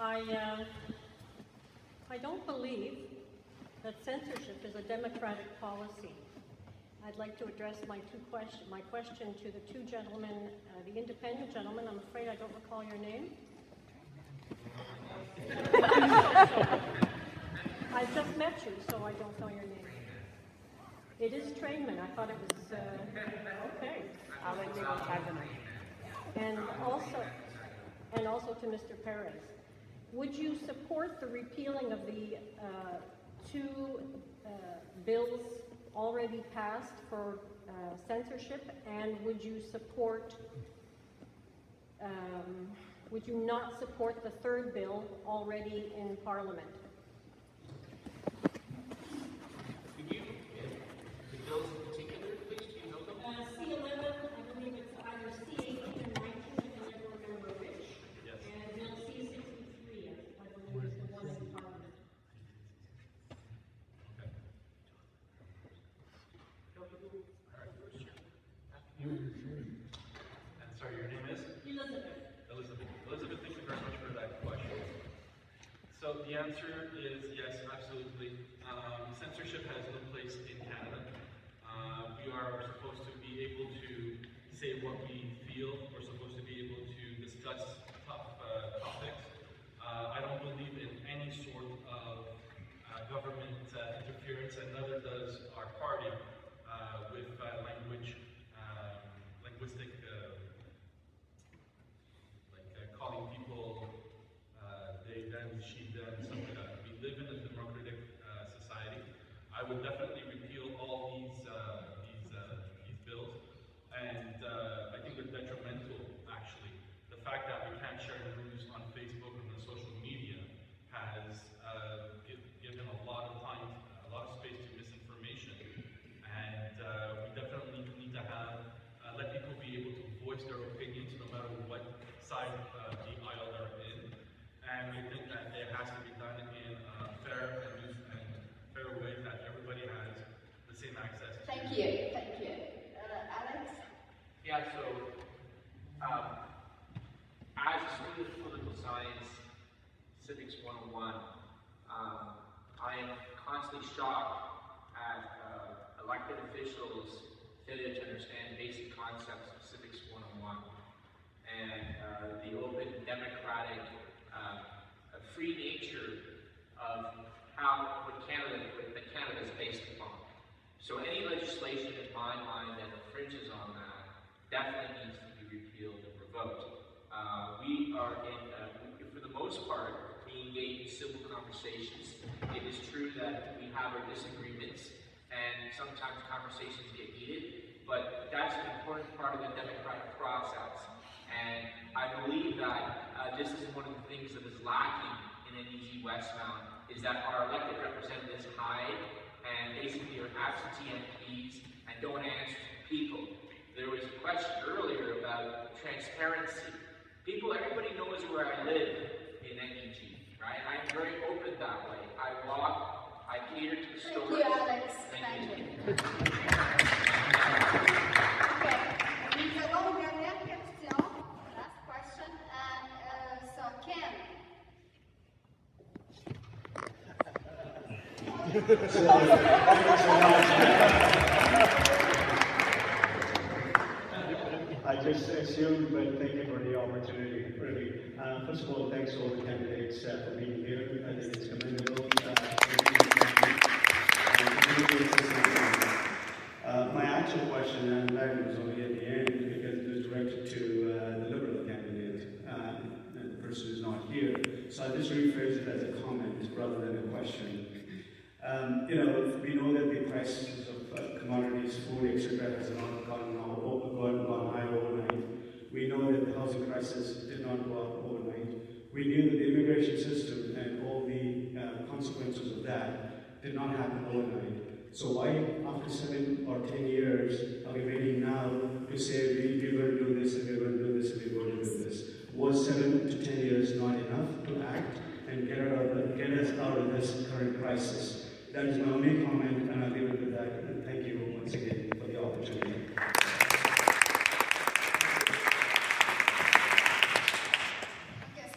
I don't believe that censorship is a democratic policy. I'd like to address my question to the two gentlemen, the independent gentleman. I'm afraid I don't recall your name. I just met you, so I don't know your name. It is Trainman. I thought it was okay. I'll let you have the mic. And also to Mr. Perez. Would you support the repealing of the two bills already passed for censorship, and would you not support the third bill already in Parliament? Could you, the bills in particular, please, do you know them? C11, I believe it's either C18 or 19, I can never remember which. Yes. And bill C63, I believe is the one in Parliament. Okay. And sorry, your name is? Elizabeth. Elizabeth, thank you very much for that question. So the answer is yes, absolutely. Censorship has no place in Canada. We are supposed to be able to say what we feel. We're supposed to be able to discuss tough topics. I don't believe in any sort of government interference, and neither does our party with linguistic, calling people they, them, she, them, stuff like that. We live in a democratic society. I would definitely repeal all these bills, and I think they're detrimental, actually. The fact that we can't share news on Facebook and on social media has given a lot of time, a lot of space to misinformation, and we definitely need to have let people be able to voice their opinions no matter what side of the aisle they're in. And we think that it has to be done in a fair way that everybody has the same access to. Thank you. Thank you. Alex? Yeah, so as a student of political science, Civics 101, I am constantly shocked at elected officials' failure to understand basic concepts of Civics 101 and the open, democratic, free nature of what Canada is based upon. So any legislation in my mind that infringes on that definitely needs to be repealed and revoked. We are for the most part, we engage in civil conversations. It is true that we have our disagreements, and sometimes conversations get heated, but that's an important part of the democratic process. And I believe that this is one of the things that is lacking in NDG-Westmount, is that our elected representatives hide and basically are absentee MPs and don't answer to people. There was a question earlier about transparency. Everybody knows where I live in NDG, right? I'm very open that way. I walk, I cater to the stores. Thank you, Alex. Thank you. Okay, nous avons une dernière question, last question, so Ken. I just assumed, but thank you for the opportunity, really. First of all, thanks to all the candidates for being here. I think it's commendable. My actual question, and that was only at the end, because it was directed to the Liberal candidate, and the person who's not here. So I'll just rephrase it as a comment rather than a question. We know that the prices of commodities, food, etc., has not gone high overnight. We know that the housing crisis did not go up overnight. We knew that the immigration system and all the consequences of that did not happen overnight. So why, after 7 or 10 years, are we waiting now to say we're going to do this and we're going to do this and we're going to do this? Was 7 to 10 years not enough to act and get us out of this current crisis? That is my only comment, and I'll leave it with that. And thank you once again for the opportunity. Yes,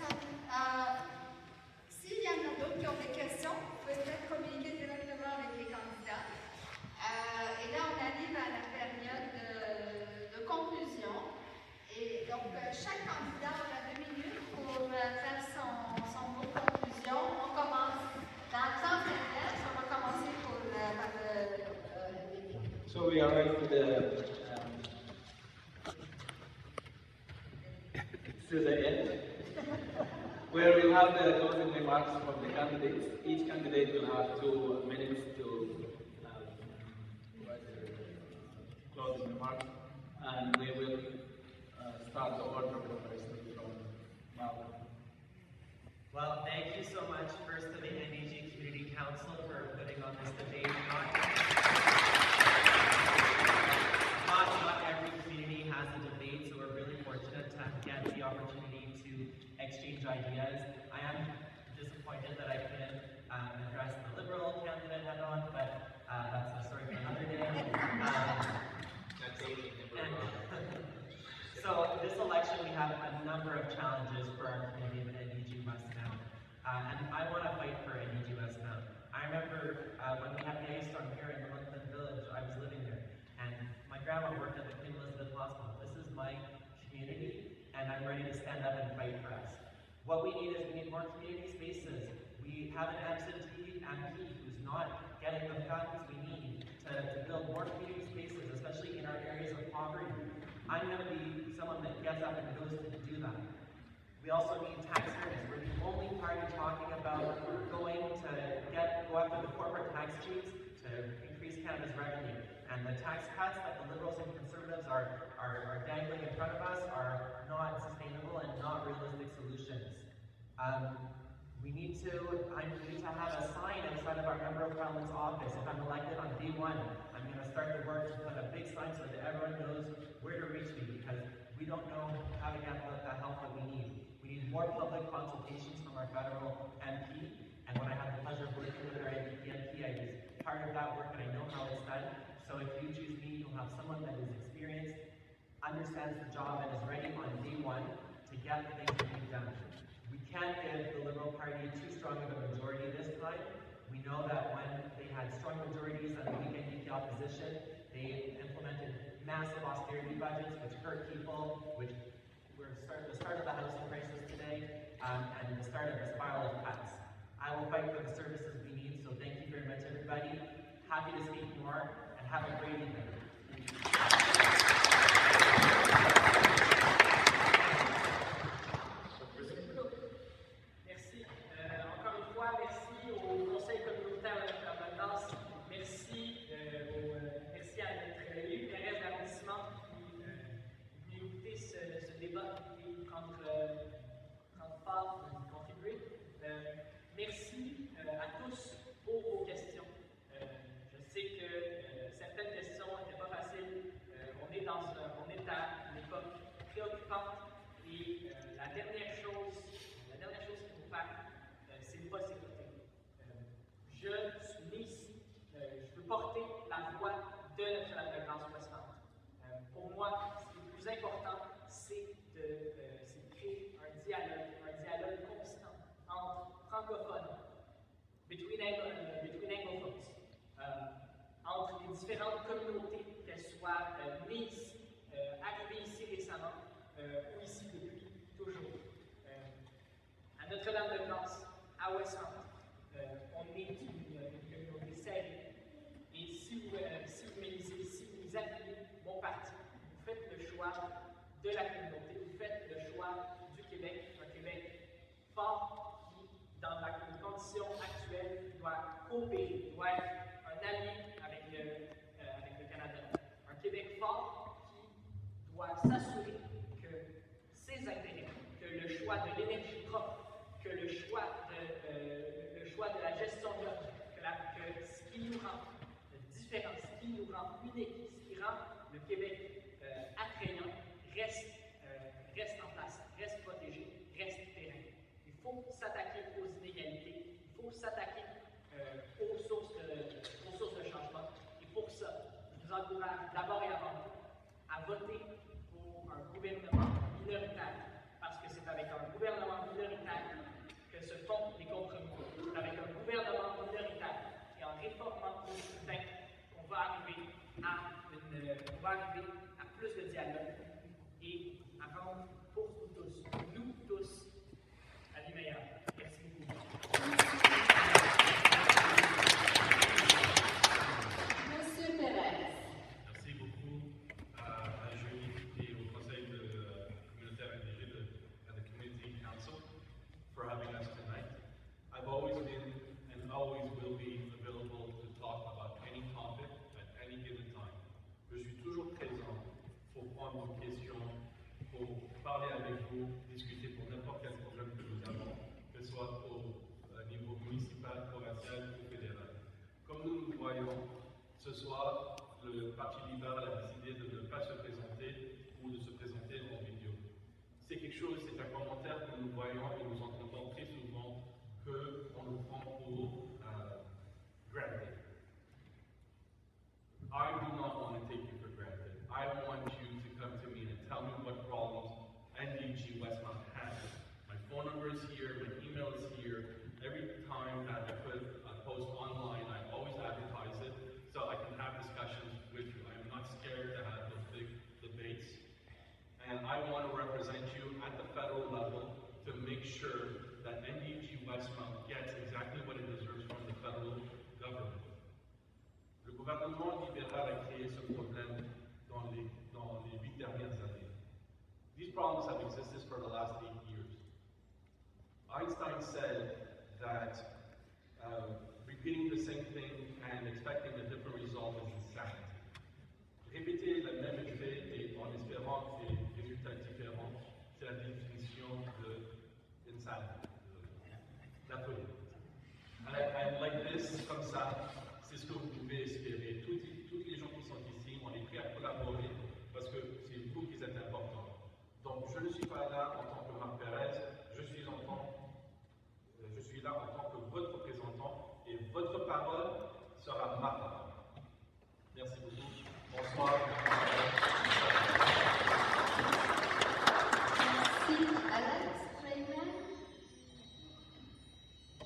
So we arrived to the end, where we'll have the closing remarks from the candidates. Each candidate will have 2 minutes to provide their closing remarks, and we will start the order conversation from Malcolm. Well, thank you so much, first to the NDG Community Council for putting on this debate. Not every community has a debate, so we're really fortunate to get the opportunity to exchange ideas. I am disappointed that I couldn't address the Liberal candidate head on, but that's a story for another day. So this election, we have a number of challenges for our community of NDG-Westmount, and I want to fight for NDG-Westmount. I remember when we had the ice storm here in Northland Village, I was living there, and my grandma worked at the Queen Elizabeth Hospital. This is my community, and I'm ready to stand up and fight for us. What we need is we need more community spaces. We have an absentee MP who's not getting the funds we need to build more community spaces, especially in our areas of poverty. I'm going to be someone that gets up and goes to do that. We also need tax fairness. We're the only party talking about going to go after the corporate tax cheats to increase Canada's revenue. And the tax cuts that the Liberals and Conservatives are dangling in front of us are not sustainable and not realistic solutions. We need to have a sign outside of our Member of Parliament's office. If I'm elected on day 1, I'm going to start the work to put a big sign so that everyone knows where to reach me, because we don't know how to get the help that we need. We need more public consultations from our federal MP, and when I have the pleasure of working with our MP, I was part of that work and I know how it's done. So if you choose me, you'll have someone that is experienced, understands the job, and is ready on day 1 to get the things that need done. We can't give the Liberal Party too strong of a majority this time. We know that when they had strong majorities and weak NDP opposition, they implemented massive austerity budgets, which hurt people, which were the start of the housing crisis today, and the start of the spiral of cuts. I will fight for the services we need, so thank you very much, everybody. Happy to speak more, and have a great evening. Merci. Encore une fois, merci au Conseil communautaire de la Provenance. Merci, merci à notre élu, Thérèse d'arrondissement, qui est venu écouter ce débat et prendre part, contribuer. Merci à tous pour vos questions. Je sais que certaines questions n'étaient pas faciles. On est à une époque préoccupante et la dernière chose qu'il faut faire, c'est ne pas s'écouter. Je suis né ici, je veux porter la voix de Notre-Dame-de-Grâce-Westmount. Pour moi, ce qui est le plus important, c'est de créer un dialogue constant entre francophones, between Anglophones, entre les différentes communautés, qu'elles soient nées ici, arrivées ici récemment, ou ici depuis toujours. À Notre-Dame-de-Grâce, à Westmount, on est une communauté serrée. Et si vous m'élisez, si vous appuyez mon parti, vous faites le choix de la communauté, vous faites le choix du Québec, un Québec fort qui, dans les conditions actuelles, doit coopérer, doit être un allié avec le Canada. Un Québec fort qui doit s'assurer que ses intérêts, que le choix de l'énergie propre, que le choix de la gestion de l'eau, que ce qui nous rend différent, ce qui nous rend unique, ce qui rend le Québec attrayant, reste en place, reste protégé, reste pérenne. Il faut s'attaquer aux inégalités, il faut s'attaquer aux sources de changement. Et pour ça, je vous encourage d'abord et avant tout à voter pour un gouvernement minoritaire, parce que c'est avec un gouvernement minoritaire que se font les compromis. C'est avec un gouvernement minoritaire et en réformant le scrutin qu'on va arriver à plus de dialogue et à rendre pour nous tous, la vie meilleure. Merci beaucoup. Monsieur Pérez. vous discuter pour n'importe quel problème que nous avons, que ce soit au niveau municipal, provincial ou fédéral. Comme nous le voyons, ce soir, le Parti libéral a décidé de ne pas se présenter ou de se présenter en vidéo. C'est quelque chose, c'est un commentaire que nous voyons et nous entendons très souvent qu'on nous prend pour granted. I do not want to take you for granted. I want you to come to me and tell me what problems NDG-Westmount has. My phone number is here, my email is here. Every time that I put a post online, I always advertise it so I can have discussions with you. I am not scared to have those big debates. And I want to represent you at the federal level to make sure that NDG-Westmount gets exactly what it deserves from the federal government. Le gouvernement libéral a créé ce problème dans les 8 dernières années. These problems have existed for the last 8 years. Einstein said that repeating the same thing and expecting a different result is insanity. Répéter le même effet et en espérant des résultats différents, c'est la définition de insanity, de la folie. And like this, comme ça, c'est ce que vous pouvez espérer. Toutes les gens qui sont ici, on est prêts à collaborer parce que c'est vous qui êtes importants. Donc, je ne suis pas là en tant que Marc Pérez, je suis là en tant que votre représentant et votre parole sera ma parole. Merci beaucoup. Bonsoir.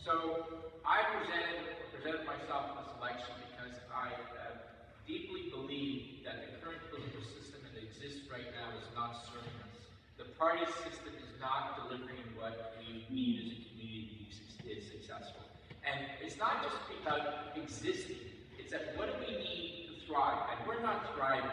So I presented myself in this election because I deeply believe that the current political system that exists right now is not serving us. The party system is not delivering what we need as a community to be successful. And it's not just about existing, it's that what do we need to thrive? And we're not thriving.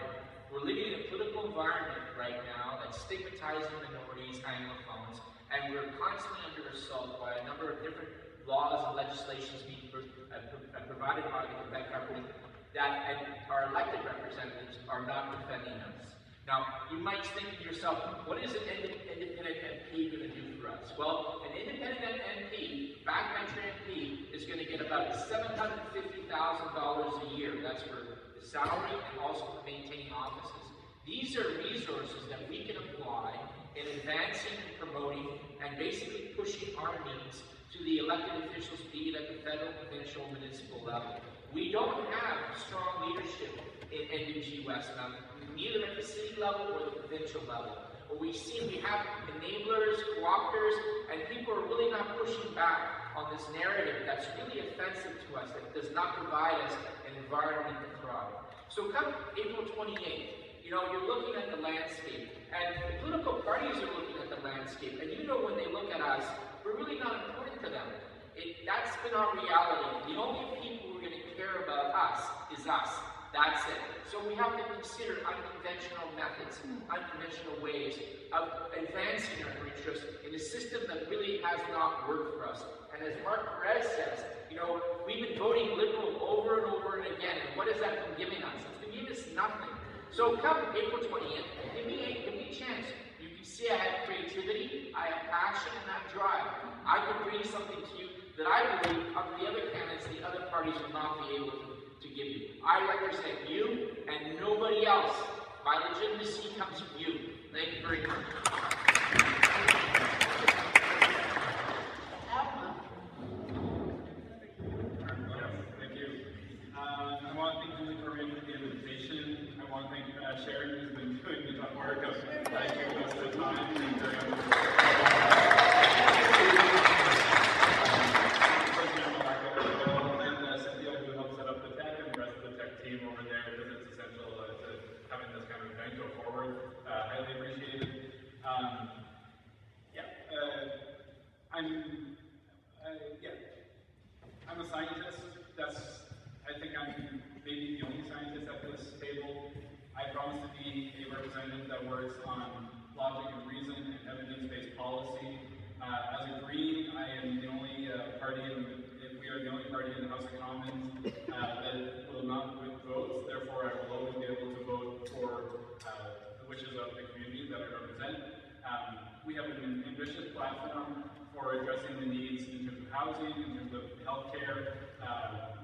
We're living in a political environment right now that's stigmatizing minorities, Anglophones, and we're constantly under assault by a number of different laws and legislations being provided by the Quebec government that our elected representatives are not defending us. Now, you might think to yourself, what is an independent MP going to do for us? Well, an independent MP, backbencher MP, is going to get about $750,000 a year. That's for the salary and also for maintaining offices. These are resources that we can apply in advancing and promoting and basically pushing our needs to the elected officials, be it at the federal, provincial, municipal level. We don't have strong leadership in NDG-Westmount, neither at the city level or the provincial level. What we see, we have enablers, co-opters, and people are really not pushing back on this narrative that's really offensive to us, that does not provide us an environment to thrive. So come April 28th, you're looking at the landscape, and the political parties are looking at the landscape, and when they look at us, we're really not important to them. That's been our reality. The only people who are going to care about us is us. That's it. So we have to consider unconventional methods, unconventional ways of advancing our interests in a system that really has not worked for us. And as Mark Perez says, we've been voting liberal over and over and again, and what has that been giving us? It's been giving us nothing. So come April 20th, give me a chance. You can see I have creativity, I have passion, and I have drive. I can bring something to you that I believe of the other candidates, the other parties will not be able to give you. I represent you and nobody else. My legitimacy comes from you. Thank you very much. Thank you. I want to thank Julie for making the invitation. I want to thank Sharon, who's been doing the tough work of giving us the time and over there because it's essential to having this kind of event go forward. Highly appreciated. I'm a scientist. I think I'm maybe the only scientist at this table. I promise to be a representative that works on logic and reason and evidence-based policy. As a Green, I am the only party we are the only party in the House of Commons that will not win votes. Therefore, I will always be able to vote for the wishes of the community that I represent. We have for addressing the needs in terms of housing, in terms of healthcare.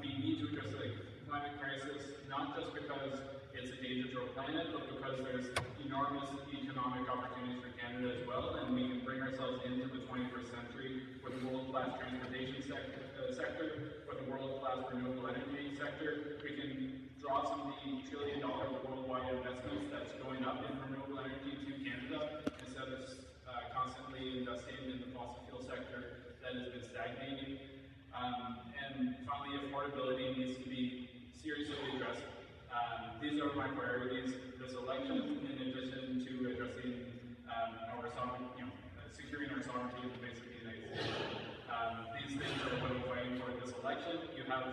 We need to address the climate crisis, not just because it's a danger to our planet, but because there's enormous economic opportunities for Canada as well, and we can bring ourselves into the 21st century with a world-class transportation sector, with a world-class renewable energy sector. We can draw some of the $1 trillion worldwide investments that's going up in renewable energy to Canada, instead of constantly investing in the fossil fuel sector that has been stagnating. And finally, affordability needs to be seriously addressed. These are my priorities this election, in addition to addressing our sovereignty, securing our sovereignty in the face of the United States. These things are what I'm fighting for this election. You have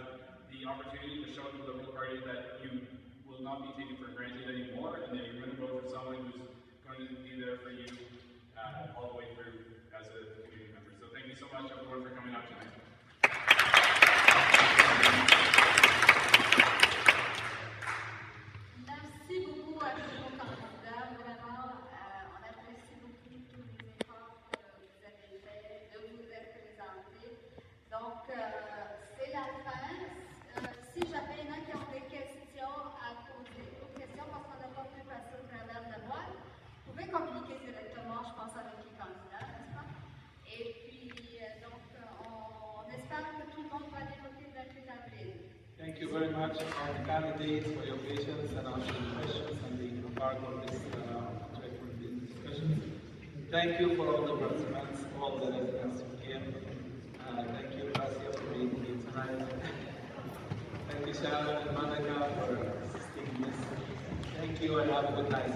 the opportunity to show the Liberal Party that you will not be taken for granted anymore, and that you're going to vote for someone who's going to be there for you all the way through as a community member. So thank you so much, everyone, for coming out tonight. Merci beaucoup à tous nos candidats. Vraiment, on apprécie beaucoup tous les efforts que vous avez faits de vous être présentés. Donc, c'est la fin. Si jamais il y en a qui ont des questions à poser, d'autres questions parce qu'on n'a pas pu passer au travers de la boîte, vous pouvez communiquer directement, je pense, avec les candidats, n'est-ce pas? Et puis, donc, on espère que tout le monde va aller voter le 28 avril. Thank you very much, all the candidates, for your patience and answering questions and being a part of this discussion. Thank you for all the participants, all the residents who came. Thank you, Gracia, for being here tonight. Thank you, Sharon and Monica, for assisting this. Thank you and have a good night.